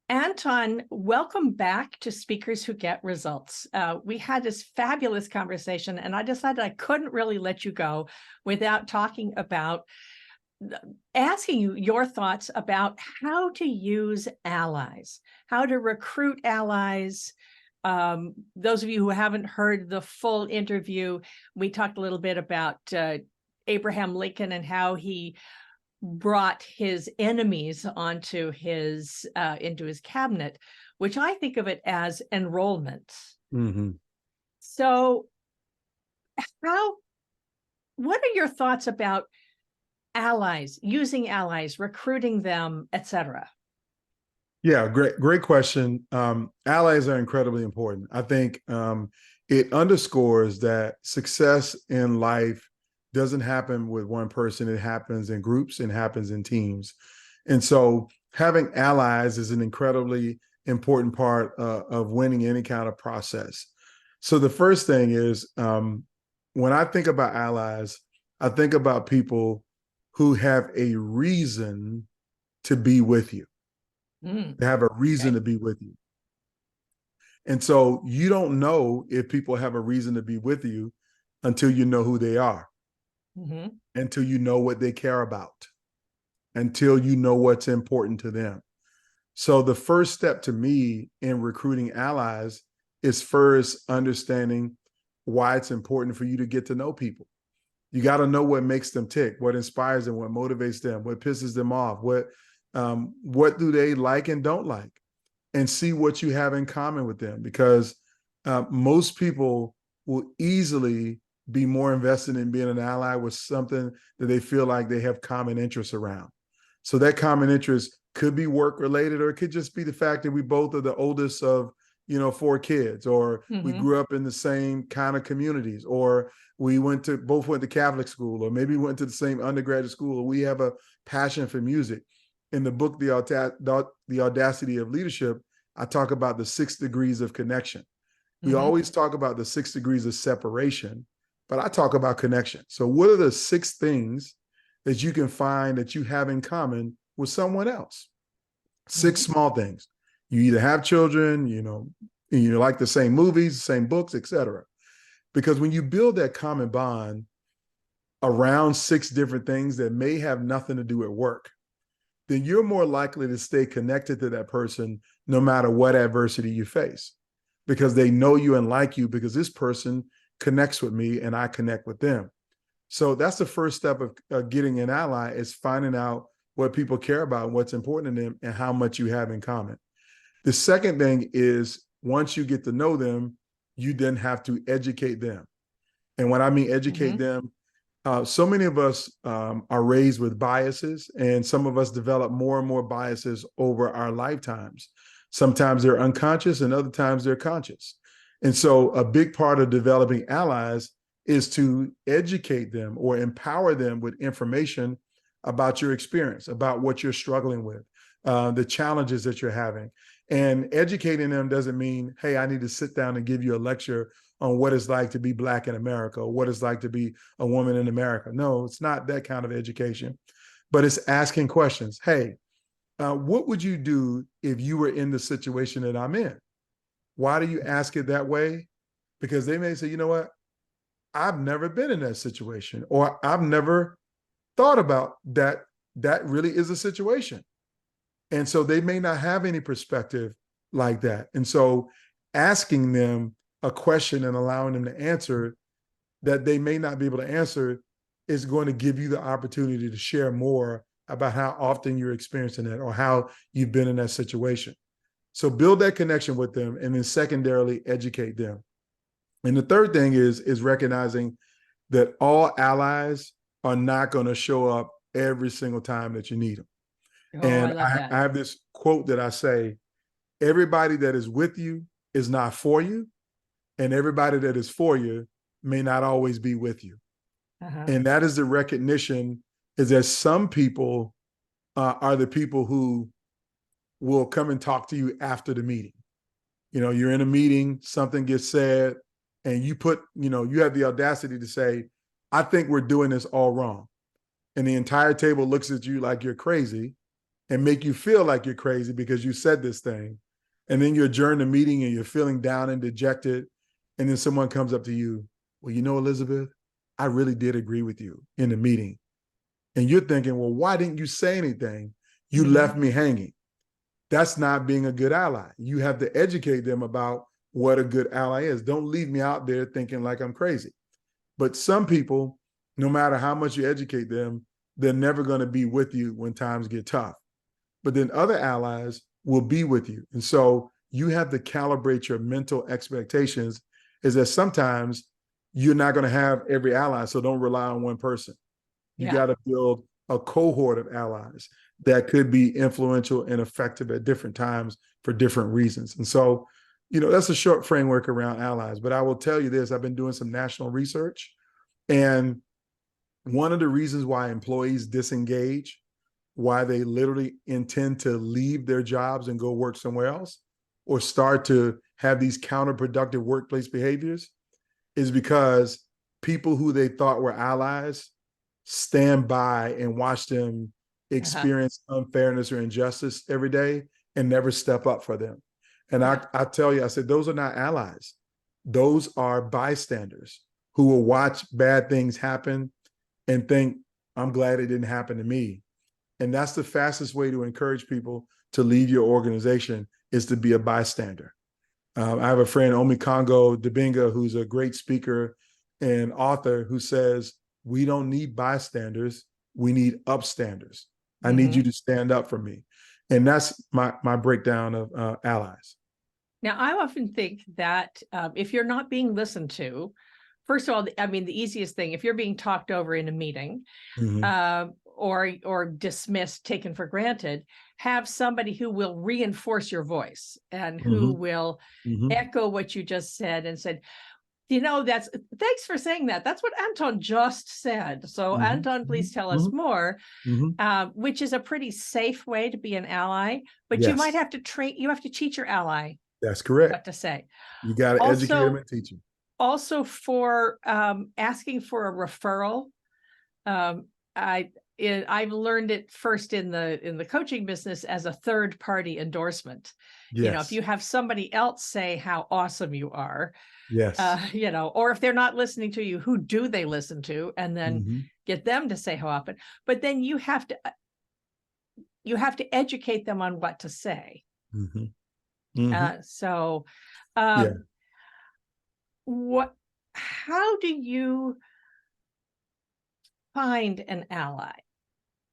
Anton, welcome back to Speakers Who Get Results. We had this fabulous conversation, and I decided I couldn't really let you go without talking about asking you your thoughts about how to use allies, how to recruit allies. Those of you who haven't heard the full interview, we talked a little bit about Abraham Lincoln and how he brought his enemies onto his into his cabinet, which I think of it as enrollment. Mm-hmm. So what are your thoughts about allies, using allies, recruiting them, etc.? Yeah, great question. Allies are incredibly important. I think it underscores that success in life doesn't happen with one person. It happens in groups and happens in teams. And so having allies is an incredibly important part of winning any kind of process. So the first thing is when I think about allies, I think about people who have a reason to be with you. They have a reason to be with you. And so you don't know if people have a reason to be with you until you know who they are, until you know what they care about, until you know what's important to them. So the first step to me in recruiting allies is first understanding why it's important for you to get to know people. You got to know what makes them tick, what inspires them, what motivates them, what pisses them off, what do they like and don't like, and see what you have in common with them. Because most people will easily be more invested in being an ally with something that they feel like they have common interests around. So that common interest could be work related, or it could just be the fact that we both are the oldest of 4 kids, or we grew up in the same kind of communities, or we both went to Catholic school, or maybe went to the same undergraduate school, or we have a passion for music. In the book, The Audacity of Leadership, I talk about the 6 degrees of connection. We always talk about the 6 degrees of separation, but I talk about connection. So what are the 6 things that you can find that you have in common with someone else? 6 small things. You either have children, you like the same movies, the same books, etc. Because when you build that common bond around 6 different things that may have nothing to do at work, then you're more likely to stay connected to that person no matter what adversity you face, because they know you and like you, because this person connects with me and I connect with them. So that's the first step of getting an ally, is finding out what people care about, what's important to them, and how much you have in common. The second thing is, once you get to know them, you then have to educate them. And when I mean educate them, so many of us are raised with biases, and some of us develop more and more biases over our lifetimes. Sometimes they're unconscious and other times they're conscious. And so a big part of developing allies is to educate them or empower them with information about your experience, about what you're struggling with, the challenges that you're having. And educating them doesn't mean, hey, I need to sit down and give you a lecture on what it's like to be Black in America, or what it's like to be a woman in America. No, it's not that kind of education, but it's asking questions. Hey, what would you do if you were in the situation that I'm in? Why do you ask it that way? Because they may say, you know what? I've never been in that situation, or I've never thought about that. That really is a situation. And so they may not have any perspective like that. And so asking them a question and allowing them to answer that they may not be able to answer is going to give you the opportunity to share more about how often you're experiencing it or how you've been in that situation. So build that connection with them, and then secondarily educate them. And the third thing is recognizing that all allies are not going to show up every single time that you need them. And I have this quote that I say, everybody that is with you is not for you, and everybody that is for you may not always be with you. And that is the recognition, is that some people are the people who will come and talk to you after the meeting. You're in a meeting, something gets said, and you have the audacity to say, I think we're doing this all wrong. And the entire table looks at you like you're crazy. and make you feel like you're crazy because you said this thing. And then you adjourn the meeting and you're feeling down and dejected. And then someone comes up to you, well, you know, Elizabeth, I really did agree with you in the meeting. And you're thinking, well, why didn't you say anything? You left me hanging. That's not being a good ally. You have to educate them about what a good ally is. Don't leave me out there thinking like I'm crazy. But some people, no matter how much you educate them, they're never going to be with you when times get tough. But then other allies will be with you. And so you have to calibrate your mental expectations, is that sometimes you're not going to have every ally. So don't rely on one person. You got to build a cohort of allies that could be influential and effective at different times for different reasons. And so, you know, that's a short framework around allies. But I will tell you this, I've been doing some national research, and one of the reasons why employees disengage, why they literally intend to leave their jobs and go work somewhere else or start to have these counterproductive workplace behaviors, is because people who they thought were allies stand by and watch them experience unfairness or injustice every day and never step up for them. And I tell you, I said, those are not allies. Those are bystanders who will watch bad things happen and think, I'm glad it didn't happen to me. And that's the fastest way to encourage people to leave your organization, is to be a bystander. I have a friend, Omi Kongo Dibinga, who's a great speaker and author, who says, we don't need bystanders, we need upstanders. I need you to stand up for me. And that's my breakdown of allies. Now, I often think that if you're not being listened to, first of all, I mean, the easiest thing, if you're being talked over in a meeting, or dismissed, taken for granted, have somebody who will reinforce your voice and who will echo what you just said and said, you know, thanks for saying that. That's what Anton just said. So Anton, please tell us more, which is a pretty safe way to be an ally, but you might have to you have to teach your ally. That's correct. What to say. You got to educate them and teach them. Also for asking for a referral. I've learned it first in the coaching business as a third party endorsement. You know, if you have somebody else say how awesome you are, you know, or if they're not listening to you, who do they listen to? And then get them to say how often. But then you have to educate them on what to say. How do you find an ally?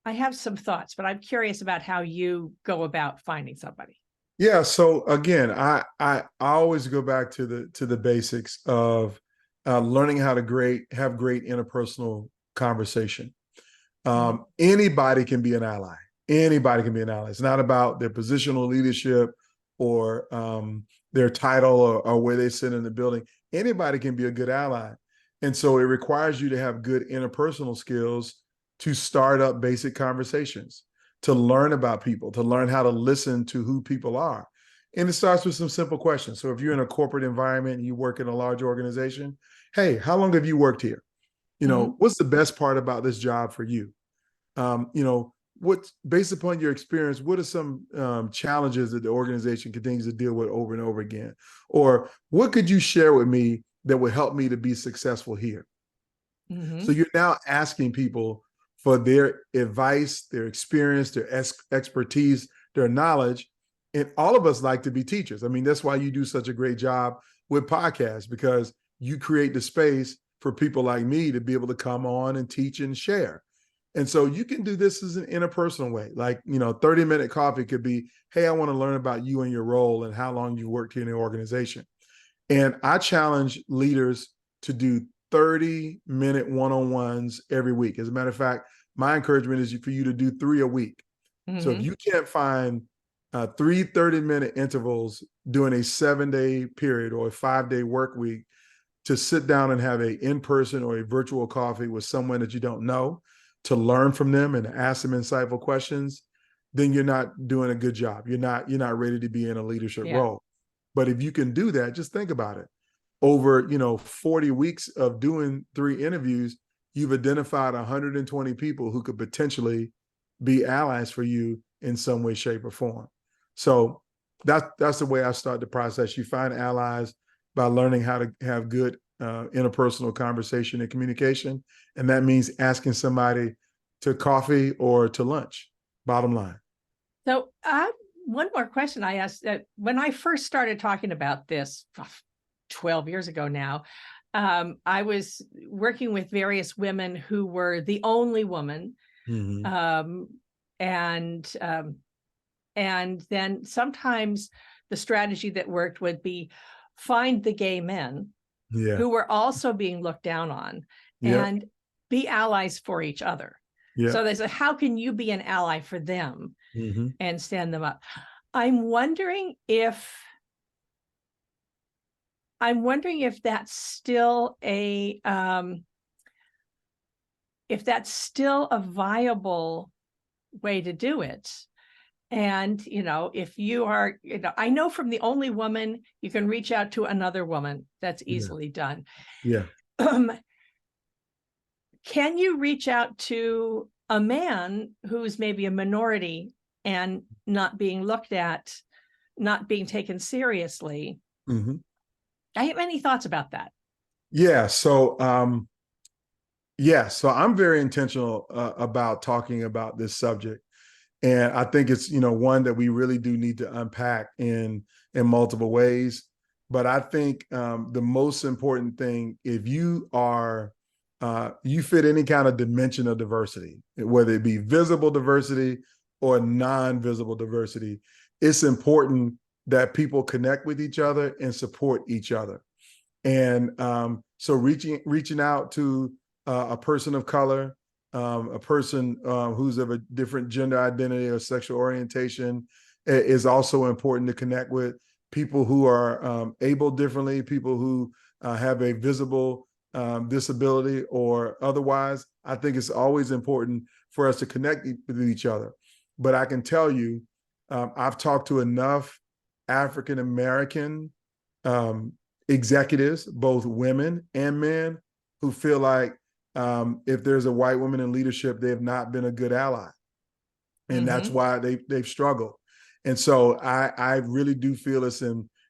I have some thoughts, but I'm curious about how you go about finding somebody. Yeah. So again, I always go back to the basics of learning how to have great interpersonal conversation. Anybody can be an ally. Anybody can be an ally. It's not about their positional leadership or their title or where they sit in the building. Anybody can be a good ally. And so it requires you to have good interpersonal skills to start up basic conversations, to learn about people, to learn how to listen to who people are. And it starts with some simple questions. So if you're in a corporate environment and you work in a large organization, hey, how long have you worked here? You know, what's the best part about this job for you? You know, based upon your experience, what are some challenges that the organization continues to deal with over and over again? Or what could you share with me that would help me to be successful here? So you're now asking people for their advice, their experience, their expertise, their knowledge. And all of us like to be teachers. I mean, that's why you do such a great job with podcasts, because you create the space for people like me to be able to come on and teach and share. And so you can do this as an interpersonal way. Like, you know, 30-minute coffee could be, hey, I want to learn about you and your role and how long you worked here in the organization. And I challenge leaders to do 30-minute one-on-ones every week. As a matter of fact, my encouragement is for you to do 3 a week. So if you can't find 3 30-minute intervals during a 7-day period or a 5-day work week to sit down and have a in-person or a virtual coffee with someone that you don't know, to learn from them and ask them insightful questions, then you're not doing a good job. You're not ready to be in a leadership role. But if you can do that, just think about it. Over, 40 weeks of doing 3 interviews, you've identified 120 people who could potentially be allies for you in some way, shape, or form. So that's the way I start the process. You find allies by learning how to have good interpersonal conversation and communication. And that means asking somebody to coffee or to lunch, bottom line. So one more question I asked when I first started talking about this 12 years ago now, I was working with various women who were the only woman. Mm-hmm. And then sometimes the strategy that worked would be find the gay men who were also being looked down on and be allies for each other. So they said, how can you be an ally for them and stand them up? I'm wondering if that's still a viable way to do it. And, if you are, I know from the only woman, you can reach out to another woman. That's easily done. Yeah. Can you reach out to a man who's maybe a minority and not being looked at, not being taken seriously? I have any thoughts about that? Yeah. So, so I'm very intentional about talking about this subject. And I think it's, one that we really do need to unpack in multiple ways. But I think the most important thing, if you are, you fit any kind of dimension of diversity, whether it be visible diversity or non-visible diversity, it's important that people connect with each other and support each other. And so reaching out to a person of color, a person who's of a different gender identity or sexual orientation is also important to connect with. People who are able differently, people who have a visible disability or otherwise. I think it's always important for us to connect with each other. But I can tell you, I've talked to enough African American executives, both women and men, who feel like if there's a white woman in leadership, they have not been a good ally. And that's why they've struggled. And so I really do feel it's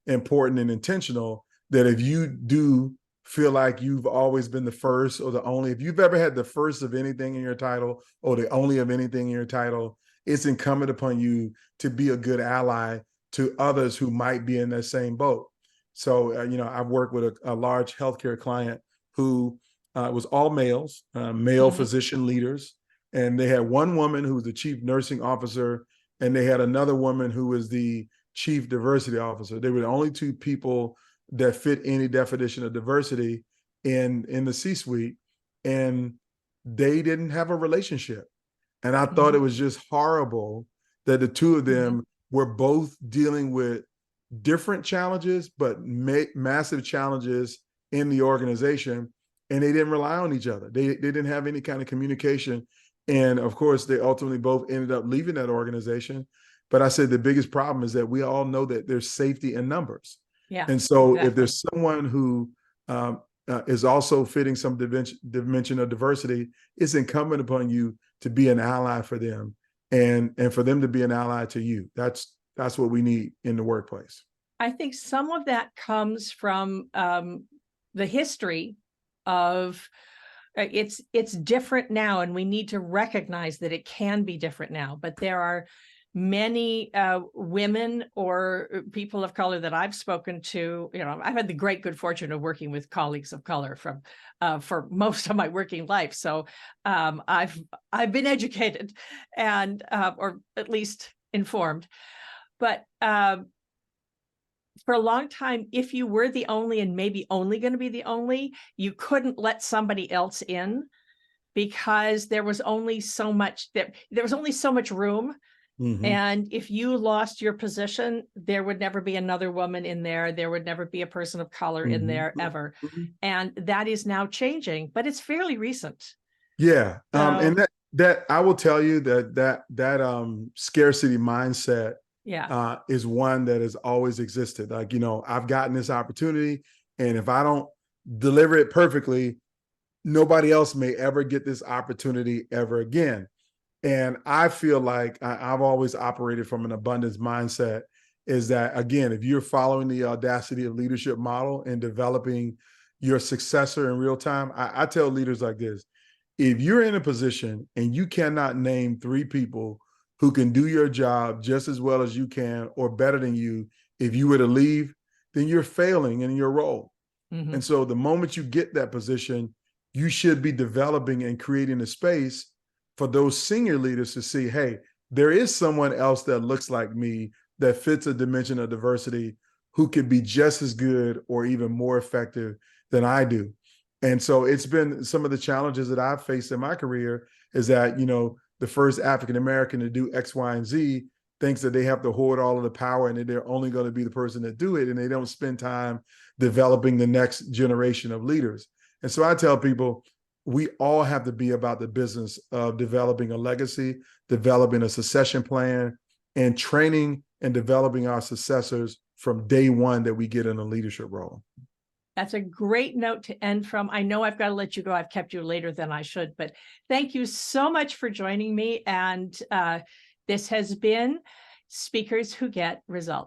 important and intentional that if you do feel like you've always been the first or the only, if you've ever had the first of anything in your title or the only of anything in your title, it's incumbent upon you to be a good ally to others who might be in that same boat. So, I've worked with a large healthcare client who was all males, male physician leaders. And they had one woman who was the chief nursing officer, and they had another woman who was the chief diversity officer. They were the only two people that fit any definition of diversity in the C-suite, and they didn't have a relationship. And I thought it was just horrible that the two of them were both dealing with different challenges, but massive challenges in the organization, and they didn't rely on each other. They didn't have any kind of communication. And of course, they ultimately both ended up leaving that organization. But I said the biggest problem is that we all know that there's safety in numbers. Yeah. And so if there's someone who is also fitting some dimension of diversity, it's incumbent upon you to be an ally for them and for them to be an ally to you. That's what we need in the workplace. I think some of that comes from the history of it's different now, and we need to recognize that it can be different now. But there are many women or people of color that I've spoken to. I've had the great good fortune of working with colleagues of color from for most of my working life. So I've been educated and or at least informed. But for a long time, if you were the only and maybe only going to be the only, you couldn't let somebody else in because there was only so much room. And if you lost your position, there would never be another woman in there. There would never be a person of color in there ever. And that is now changing, but it's fairly recent. Yeah. And that I will tell you that scarcity mindset is one that has always existed. Like, I've gotten this opportunity, and if I don't deliver it perfectly, nobody else may ever get this opportunity ever again. And I feel like I've always operated from an abundance mindset, is that, again, if you're following the audacity of leadership model and developing your successor in real time, I tell leaders like this: if you're in a position and you cannot name 3 people who can do your job just as well as you can or better than you, if you were to leave, then you're failing in your role. Mm-hmm. And so the moment you get that position, you should be developing and creating a space for those senior leaders to see, hey, there is someone else that looks like me, that fits a dimension of diversity, who could be just as good or even more effective than I do. And so it's been some of the challenges that I've faced in my career, is that, the first African-American to do X, Y, and Z thinks that they have to hoard all of the power and that they're only going to be the person that do it. And they don't spend time developing the next generation of leaders. And so I tell people, we all have to be about the business of developing a legacy, developing a succession plan, and training and developing our successors from day one that we get in a leadership role. That's a great note to end from. I know I've got to let you go. I've kept you later than I should, but thank you so much for joining me. And this has been Speakers Who Get Results.